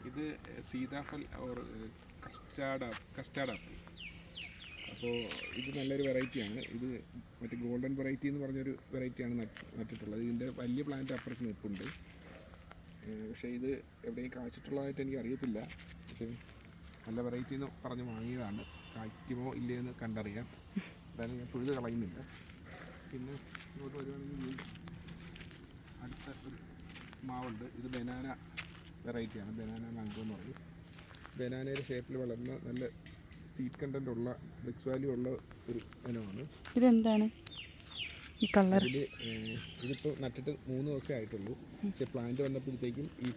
ഇത് സീതാഫൽ ഓർ കസ്റ്റാർഡ് ആപ്പിൾ. അപ്പോൾ ഇത് നല്ലൊരു വെറൈറ്റിയാണ്. ഇത് മറ്റേ ഗോൾഡൻ വെറൈറ്റി എന്ന് പറഞ്ഞൊരു വെറൈറ്റിയാണ് നട്ടിട്ടുള്ളത്. ഇതിൻ്റെ വലിയ പ്ലാന്റ് അപ്പുറത്ത് നിൽപ്പുണ്ട്. പക്ഷേ ഇത് എവിടെയും കായ്ച്ചിട്ടുള്ളതായിട്ട് എനിക്ക് അറിയത്തില്ല. പക്ഷേ നല്ല വെറൈറ്റി എന്ന് പറഞ്ഞ് വാങ്ങിയതാണ്. കായ്ക്കുമോ ഇല്ലയെന്ന് കണ്ടറിയാം. എന്തായാലും ഞാൻ പുഴുത് കളയുന്നില്ല. പിന്നെ ഇങ്ങോട്ട് വരുവാണെങ്കിൽ അടുത്ത ഒരു മാവുണ്ട്. ഇത് ബനാന വെറൈറ്റിയാണ്, ബനാന മാംഗോ എന്ന് പറയും. ബനാനയുടെ ഷേപ്പിൽ വളർന്ന നല്ല സീഡ് കണ്ടൻ്റ് ഉള്ള ബ്രിക്സ് വാല്യൂ ഉള്ള ഒരു ഇനമാണ്. ഇതെന്താണ് ഈ കളർ? ഇതിപ്പോൾ നട്ടിട്ട് 3 ദിവസമേ ആയിട്ടുള്ളൂ. പക്ഷേ പ്ലാന്റ് വന്നപ്പോഴത്തേക്കും ഈ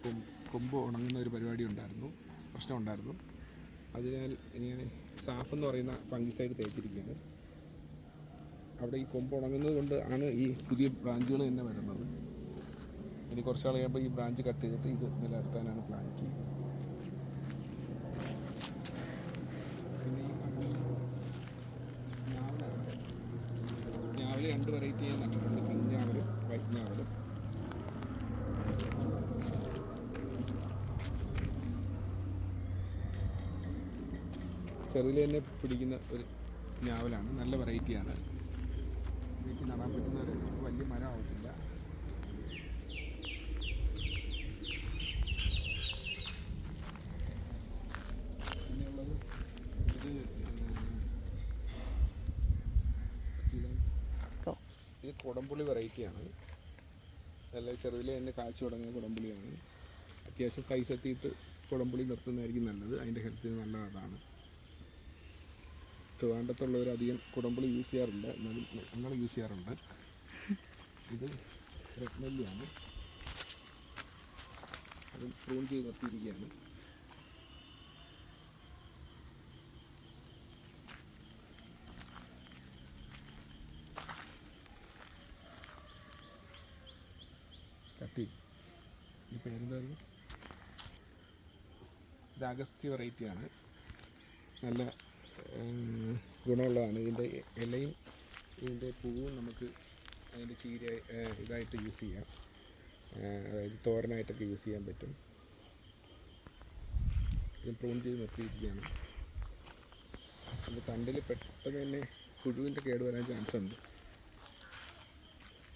കൊമ്പ് ഉണങ്ങുന്ന ഒരു പരിപാടി ഉണ്ടായിരുന്നു, പ്രശ്നം ഉണ്ടായിരുന്നു. അതിനാൽ ഞാൻ സാഫ് എന്ന് പറയുന്ന ഫംഗിസൈഡ് തേച്ചിരിക്കുകയാണ്. അവിടെ ഈ കൊമ്പ് ഉണങ്ങുന്നത് കൊണ്ട് ആണ് ഈ പുതിയ ബ്രാഞ്ചുകൾ തന്നെ വരുന്നത്. ഇനി കുറച്ചാൾ കഴിയുമ്പോൾ ഈ ബ്രാഞ്ച് കട്ട് ചെയ്തിട്ട് ഇത് നിലനിർത്താനാണ് പ്ലാൻ ചെയ്യുന്നത്. പിന്നെ ഈ ഞാവല് 2 വെറൈറ്റി ഞാൻ നട്ടിട്ടുണ്ട്, പിങ്ക് ഞാവലും വൈറ്റ് ഞാവലും. ചെറുതിൽ തന്നെ പിടിക്കുന്ന ഒരു ഞാവലാണ്, നല്ല വെറൈറ്റിയാണ്. വീട്ടിൽ നടാൻ പറ്റുന്ന ഒരു വലിയ മരം ആവത്തില്ല. പിന്നെയുള്ളത് ഇത് കുടംപുളി വെറൈറ്റിയാണ്. നല്ല ചെറുതിൽ തന്നെ കാഴ്ച തുടങ്ങിയ കുടംപുളിയാണ്. അത്യാവശ്യം സൈസ് എത്തിയിട്ട് കുടംപുളി നിർത്തുന്നതായിരിക്കും നല്ലത്, അതിൻ്റെ ഹെൽത്തിന് നല്ലത് അതാണ്. ട്രിവാൻഡ്രത്തുള്ളവരധികം കുടംപുളി യൂസ് ചെയ്യാറില്ല, എന്നാലും ഞങ്ങൾ യൂസ് ചെയ്യാറുണ്ട്. ഇത് റെഡ് നെല്ലിയാണ്, അത് പ്രൂൺ ചെയ്ത് നിർത്തിയിരിക്കുകയാണ്. കട്ടി ഈ പേരെന്തായിരുന്നു? ഇത് അഗസ്ത്യ വെറൈറ്റിയാണ്, നല്ല ഗുണമുള്ളതാണ്. ഇതിൻ്റെ ഇലയും ഇതിൻ്റെ പൂവും നമുക്ക് അതിൻ്റെ ചീര ഇതായിട്ട് യൂസ് ചെയ്യാം, അതായത് തോരനായിട്ടൊക്കെ യൂസ് ചെയ്യാൻ പറ്റും. ഇത് പ്രൂൺ ചെയ്ത് നിർത്തിയിരിക്കുകയാണ്. അതിൻ്റെ തണ്ടിൽ പെട്ടെന്ന് തന്നെ പുഴുവിൻ്റെ കേട് വരാൻ ചാൻസ് ഉണ്ട്.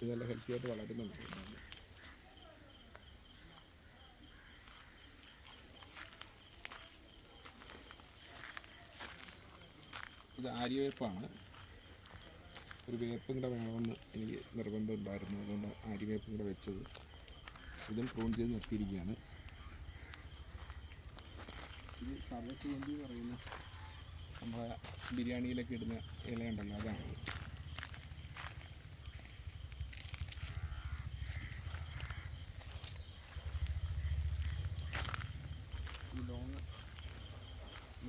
ഇത് നല്ല ഹെൽത്തി ആയിട്ട് വളരുന്നുണ്ട്. ഇത് ആര്യവേപ്പാണ്. ഒരു വേപ്പും കൂടെ വേണമെന്ന് എനിക്ക് നിർബന്ധമുണ്ടായിരുന്നു, അതുകൊണ്ട് ആര്യവേപ്പും കൂടെ വെച്ചത്. ഇതും പ്രൂൺ ചെയ്ത് നിർത്തിയിരിക്കുകയാണ്. ഇത് സർവ്വചൂണ്ടി എന്ന് പറയുന്ന നമ്മളെ ബിരിയാണിയിലൊക്കെ ഇടുന്ന ഇലയുണ്ടല്ലോ, അതാണ്. ഈ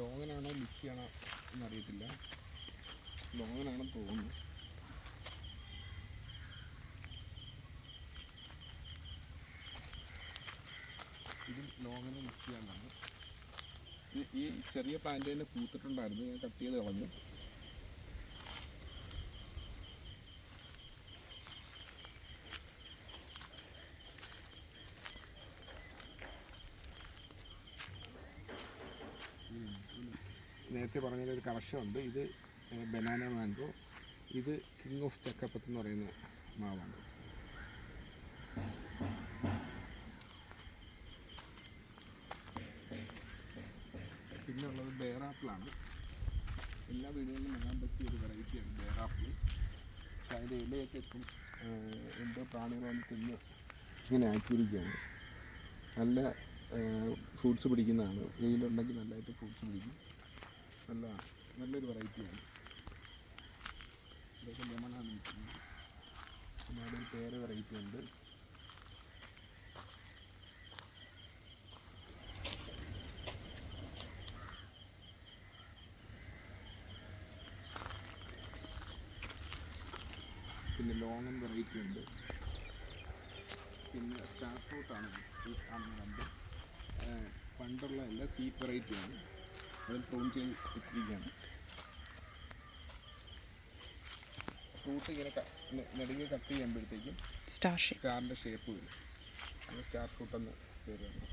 ലോങ്ങനാണോ ലിച്ചിയാണോ എന്നറിയത്തില്ല, ലോങ്ങനാണെന്ന് തോന്നുന്നു. ഇത് ലോങ്ങനും ലിച്ചിയാണെന്നാണ്. ഈ ചെറിയ പ്ലാന്റ് തന്നെ പൂത്തിട്ടുണ്ടായിരുന്നു, ഞാൻ കട്ട് ചെയ്ത് കളഞ്ഞു. നേരത്തെ പറഞ്ഞൊരു കളക്ഷനുണ്ട്. ഇത് ബനാന മാംഗോ, ഇത് കിങ് ഓഫ് ചക്കപ്പത്ത് എന്ന് പറയുന്ന മാവാണ്. പിന്നെ ഉള്ളത് ബേറാപ്പിളാണ്. എല്ലാ വീടുകളിലും നടാൻ പറ്റിയ ഒരു വെറൈറ്റിയാണ് ബേറാപ്പിൾ. പക്ഷെ അതിൻ്റെ ഇലയൊക്കെ ഇപ്പം എന്തോ പ്രാണികൾ വന്ന് തിന്ന് ഇങ്ങനെ ആക്കിയിരിക്കുകയാണ്. നല്ല ഫ്രൂട്ട്സ് പിടിക്കുന്നതാണ്. വെയിലുണ്ടെങ്കിൽ നല്ലതായിട്ട് ഫ്രൂട്ട്സ് പിടിക്കും. നല്ലൊരു വെറൈറ്റിയാണ്. ഇതൊക്കെ ലെമണാണ് നിൽക്കുന്നത്. പിന്നെ അവിടെ ഒരു പേര വെറൈറ്റി ഉണ്ട്. പിന്നെ ലോങ്ങൻ വെറൈറ്റി ഉണ്ട്. പിന്നെ സ്റ്റാർ ഫ്രൂട്ടാണ് ഈ കാണുന്നത്. പണ്ടുള്ള എല്ലാ സീഡ് വെറൈറ്റിയാണ്. അതിൽ പ്രൂൺ ചെയ്ത് ഇട്ടിരിക്കുകയാണ്. ഫ്രൂട്ട് ഇങ്ങനെ നെടുകെ കട്ട് ചെയ്യുമ്പോഴത്തേക്കും സ്റ്റാറിൻ്റെ ഷേപ്പ് വരും. അത് സ്റ്റാർ ഫ്രൂട്ട് എന്ന് പേര് വന്നു.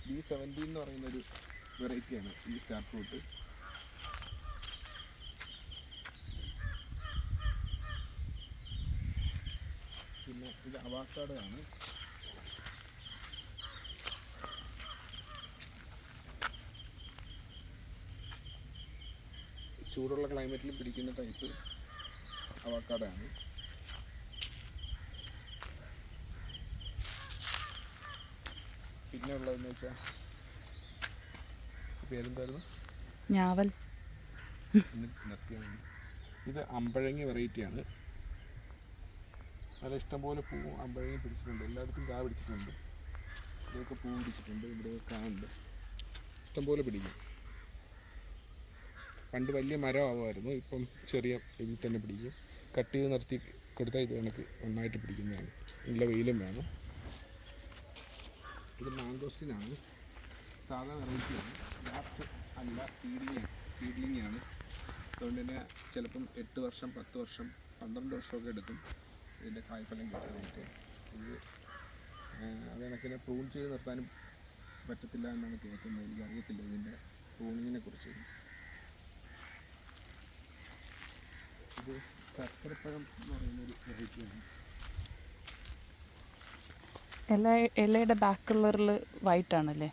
B70 എന്ന് പറയുന്നൊരു വെറൈറ്റിയാണ് ഈ സ്റ്റാർ ഫ്രൂട്ട്. പിന്നെ ഇത് അവാക്കാഡോയാണ്. ചൂടുള്ള ക്ലൈമറ്റിൽ പിടിക്കുന്ന ടൈപ്പ് അവക്കാഡോയാണ്. പിന്നെ ഉള്ളതെന്ന് വെച്ചാൽ പേരെന്തായിരുന്നു? ഞാവൽ. ഇത് അമ്പഴങ്ങി വെറൈറ്റിയാണ്. നല്ല ഇഷ്ടംപോലെ പൂവും അമ്പഴങ്ങി പിടിച്ചിട്ടുണ്ട്. എല്ലായിടത്തും കാ പിടിച്ചിട്ടുണ്ട്. ഇവിടെയൊക്കെ പൂ പിടിച്ചിട്ടുണ്ട്. ഇവിടെയൊക്കെ കാ ഉണ്ട്. ഇഷ്ടംപോലെ പിടിക്കും. പണ്ട് വലിയ മരമാവുമായിരുന്നു. ഇപ്പം ചെറിയ ഇതിൽ തന്നെ പിടിക്കും. കട്ട് ചെയ്ത് നിർത്തി കൊടുത്താൽ ഇത് കണക്ക് നന്നായിട്ട് പിടിക്കുന്നതാണ്. നല്ല വെയിലും വേണം. ഇത് മാംഗോസ്റ്റിനാണ്. സാധാ വെറൈറ്റിയാണ്. ലാസ്റ്റ് അല്ല, സീഡ്ലിംഗ് ആണ്. അതുകൊണ്ട് തന്നെ ചിലപ്പം 8 വർഷം 10 വർഷം 12 വർഷമൊക്കെ എടുക്കും ഇതിൻ്റെ കായ്ഫലം കിട്ടാനായിട്ട്. ഇത് അത് കണക്കിന് പ്രൂൺ ചെയ്ത് നിർത്താനും പറ്റത്തില്ല എന്നാണ് കേൾക്കുന്നത്. എനിക്കറിയത്തില്ല ഇതിൻ്റെ പ്രൂണിങ്ങിനെ കുറിച്ച്. ഇത് ശർക്കരപ്പഴം എന്ന് പറയുന്നൊരു വെറൈറ്റിയാണ്. ഇലയുടെ ബാക്ക് കളറിൽ വൈറ്റ് ആണല്ലേ?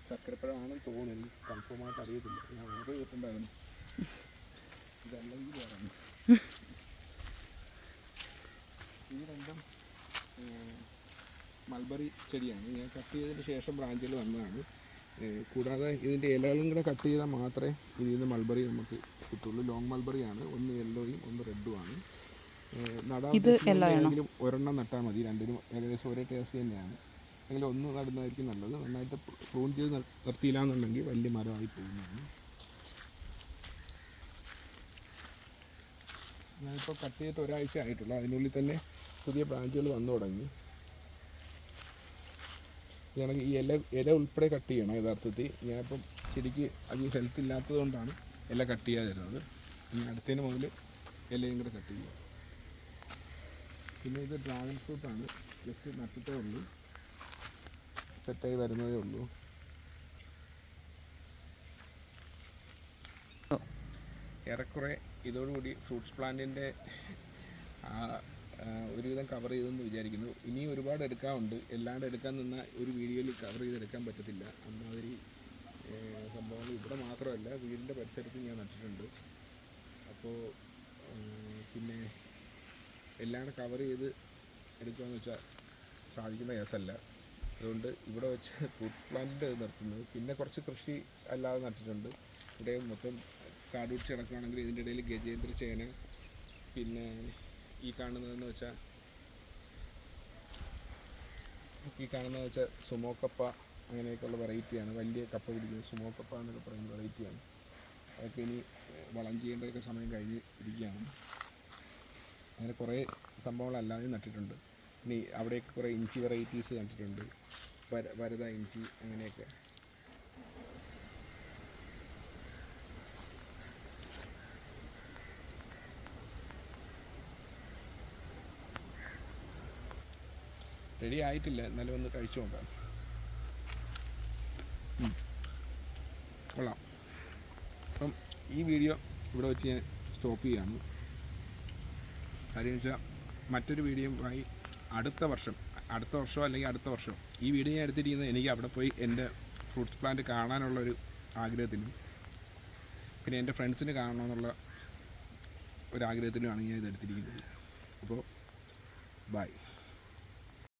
ശർക്കരപ്പഴമാണെന്ന് തോന്നുന്നു. എനിക്ക് കൺഫേമായിട്ട് അറിയത്തില്ല. ഞാൻ ഓർഡർ ചെയ്തിട്ടുണ്ടായിരുന്നു. ഇതല്ലെങ്കിൽ വേറെ. ഈ രണ്ടും മൾബറി ചെടിയാണ്. ഞാൻ കട്ട് ചെയ്തതിന് ശേഷം ബ്രാഞ്ചിൽ വന്നതാണ്. കൂടാതെ ഇതിൻ്റെ ഇലകളും കൂടെ കട്ട് ചെയ്താൽ മാത്രമേ ഇതിൽ നിന്ന് മൾബറി നമുക്ക് കിട്ടുള്ളൂ. ലോങ് മൾബറിയാണ്. ഒന്ന് യെല്ലോയും ഒന്ന് റെഡുമാണ്. നടാൻ ഒരെണ്ണം നട്ടാൽ മതി. രണ്ടിനും ഏകദേശം ഒരേ ടേസ്റ്റ് തന്നെയാണ്. അല്ലെങ്കിൽ ഒന്ന് നടുന്നതായിരിക്കും നല്ലത്. നന്നായിട്ട് പ്രൂൺ ചെയ്ത് നിർത്തിയില്ല എന്നുണ്ടെങ്കിൽ വലിയ മരമായി പോകുന്നതാണ്. ഞാനിപ്പോൾ കട്ട് ചെയ്തിട്ട് ഒരാഴ്ച ആയിട്ടുള്ളൂ. അതിനുള്ളിൽ തന്നെ പുതിയ ബ്രാഞ്ചുകൾ വന്നു തുടങ്ങി. ഇതാണെങ്കിൽ ഈ ഇല ഉൾപ്പെടെ കട്ട് ചെയ്യണം യഥാർത്ഥത്തിൽ. ഞാനിപ്പം ചെടിക്ക് അധികം ഹെൽത്ത് ഇല്ലാത്തത് കൊണ്ടാണ് ഇല കട്ട് ചെയ്യാതിരുന്നത്. ഇനി അടുത്തതിന് മുതൽ ഇലയും കൂടെ കട്ട് ചെയ്യുക. പിന്നെ ഇത് ഡ്രാഗൺ ഫ്രൂട്ടാണ്. ജസ്റ്റ് നട്ടിട്ടേ ഉള്ളൂ. സെറ്റായി വരുന്നതേ ഉള്ളൂ. ഏറെക്കുറെ ഇതോടുകൂടി ഫ്രൂട്ട്സ് പ്ലാന്റിൻ്റെ ഒരുവിധം കവർ ചെയ്തെന്ന് വിചാരിക്കുന്നു. ഇനിയും ഒരുപാട് എടുക്കാനുണ്ട്. എല്ലാവരും എടുക്കാൻ നിന്നാൽ ഒരു വീഡിയോയിൽ കവർ ചെയ്തെടുക്കാൻ പറ്റത്തില്ല. അമ്മാതിരി സംഭവങ്ങൾ ഇവിടെ മാത്രമല്ല വീടിൻ്റെ പരിസരത്ത് ഞാൻ നട്ടിട്ടുണ്ട്. അപ്പോൾ പിന്നെ എല്ലാം കവർ ചെയ്ത് എടുക്കുകയെന്ന് വെച്ചാൽ സാധിക്കുന്ന കേസല്ല. അതുകൊണ്ട് ഇവിടെ വെച്ച് ഫ്രൂട്ട് പ്ലാന്റ് നിർത്തുന്നത്. പിന്നെ കുറച്ച് കൃഷി അല്ലാതെ നട്ടിട്ടുണ്ട്. ഇവിടെ മൊത്തം കാട് പിടിച്ച് കിടക്കുകയാണെങ്കിൽ ഇതിൻ്റെ ഇടയിൽ ഗജേന്ദ്ര ചേന, പിന്നെ ഈ കാണുന്നതെന്ന് വെച്ചാൽ സുമോക്കപ്പ, അങ്ങനെയൊക്കെയുള്ള വെറൈറ്റിയാണ്. വലിയ കപ്പ പിടിക്കുന്നത് സുമോക്കപ്പ എന്നൊക്കെ പറയുന്ന വെറൈറ്റിയാണ്. അതൊക്കെ ഇനി വളം ചെയ്യേണ്ടതൊക്കെ സമയം കഴിഞ്ഞ് ഇരിക്കുകയാണ്. അങ്ങനെ കുറേ സംഭവങ്ങളല്ലാതെ നട്ടിട്ടുണ്ട്. ഇനി അവിടെയൊക്കെ കുറേ ഇഞ്ചി വെറൈറ്റീസ് നട്ടിട്ടുണ്ട്. വരദ ഇഞ്ചി, അങ്ങനെയൊക്കെ. റെഡി ആയിട്ടില്ല, എന്നാലും ഒന്ന് കഴിച്ചു നോക്കാം. കൊള്ളാം. അപ്പം ഈ വീഡിയോ ഇവിടെ വെച്ച് ഞാൻ സ്റ്റോപ്പ് ചെയ്യുകയാണ്. കാര്യം വെച്ചാൽ മറ്റൊരു വീഡിയോയുമായി അടുത്ത വർഷം അല്ലെങ്കിൽ അടുത്ത വർഷം ഈ വീഡിയോ ഞാൻ എടുത്തിരിക്കുന്നത് എനിക്ക് അവിടെ പോയി എൻ്റെ ഫ്രൂട്ട്സ് പ്ലാന്റ് കാണാനുള്ളൊരു ആഗ്രഹത്തിലും പിന്നെ എൻ്റെ ഫ്രണ്ട്സിന് കാണണമെന്നുള്ള ഒരാഗ്രഹത്തിലുമാണ് ഞാൻ ഇത് എടുത്തിരിക്കുന്നത്. അപ്പോൾ ബൈ.